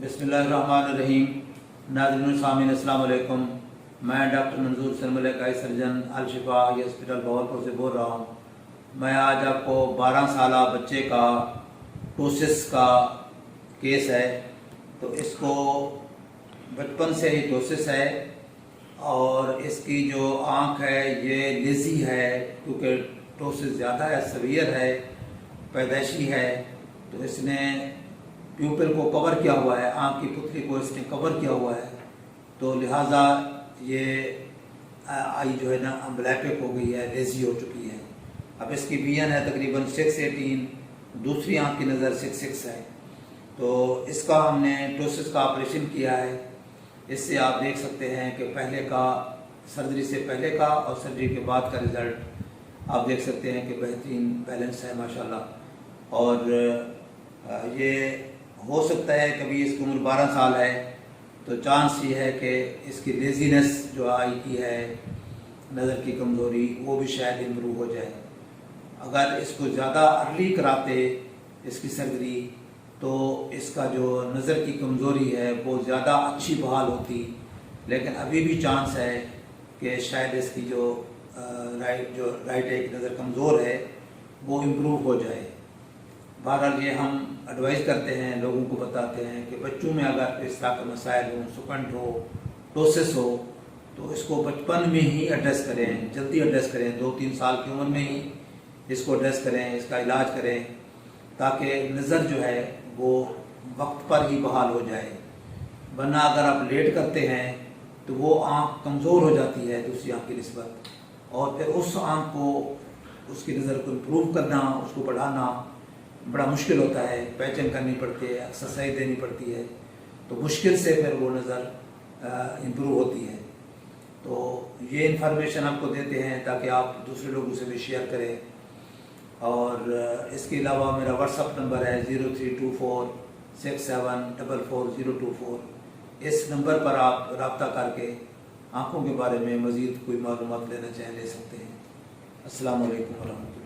बिस्मिल्लाहिर्रहमानिर्रहीम। नाज़रीन सामीन अस्सलाम वालेकुम। मैं डॉक्टर मंजूर सरमलिक आई सर्जन अल शिफा आई हॉस्पिटल बहावलपुर से बोल रहा हूँ। मैं आज आपको 12 साल बच्चे का टोसिस का केस है। तो इसको बचपन से ही टोसिस है और इसकी जो आँख है ये लेज़ी है क्योंकि टोसिस ज़्यादा है, सवियर है, पैदाइशी है। तो इसने प्यूपिल को कवर किया हुआ है, आँख की पुतली को इसने कवर किया हुआ है, तो लिहाजा ये आई जो है ना अम्ब्लैपिक हो गई है, लेज़ी हो चुकी है। अब इसकी विजन है तकरीबन 618, दूसरी आँख की नज़र 66 है। तो इसका हमने टोसिस का ऑपरेशन किया है। इससे आप देख सकते हैं कि पहले का, सर्जरी से पहले का और सर्जरी के बाद का रिज़ल्ट आप देख सकते हैं कि बेहतरीन बैलेंस है माशाल्लाह। और ये हो सकता है कभी इसकी उम्र 12 साल है तो चांस ये है कि इसकी लेज़ीनेस जो आई की है, नज़र की कमज़ोरी, वो भी शायद इम्प्रूव हो जाए। अगर इसको ज़्यादा अर्ली कराते इसकी सर्जरी तो इसका जो नज़र की कमज़ोरी है वो ज़्यादा अच्छी बहाल होती, लेकिन अभी भी चांस है कि शायद इसकी जो राइट आई की नज़र कमज़ोर है वो इम्प्रूव हो जाए। बहरहाल ये हम एडवाइस करते हैं, लोगों को बताते हैं कि बच्चों में अगर इस तरह के मसाइल हो, सुकंट हो, टोसिस हो, तो इसको बचपन में ही एड्रेस करें, जल्दी एड्रेस करें। 2-3 साल की उम्र में ही इसको एड्रेस करें, इसका इलाज करें, ताकि नज़र जो है वो वक्त पर ही बहाल हो जाए। वरना अगर आप लेट करते हैं तो वो आँख कमज़ोर हो जाती है दूसरी आँख की निस्बत, और फिर उस आँख को, उसकी नज़र को इम्प्रूव करना, उसको बढ़ाना बड़ा मुश्किल होता है। पैचिंग करनी पड़ती है, एक्सरसाइज देनी पड़ती है, तो मुश्किल से फिर वो नज़र इम्प्रूव होती है। तो ये इन्फॉर्मेशन आपको देते हैं ताकि आप दूसरे लोगों से भी शेयर करें। और इसके अलावा मेरा व्हाट्सअप नंबर है 032467444024। इस नंबर पर आप रब्ता करके आँखों के बारे में मज़ीद कोई मालूमात लेना चाहें ले सकते हैं। अस्सलाम वालेकुम वरहमतुल्लाह।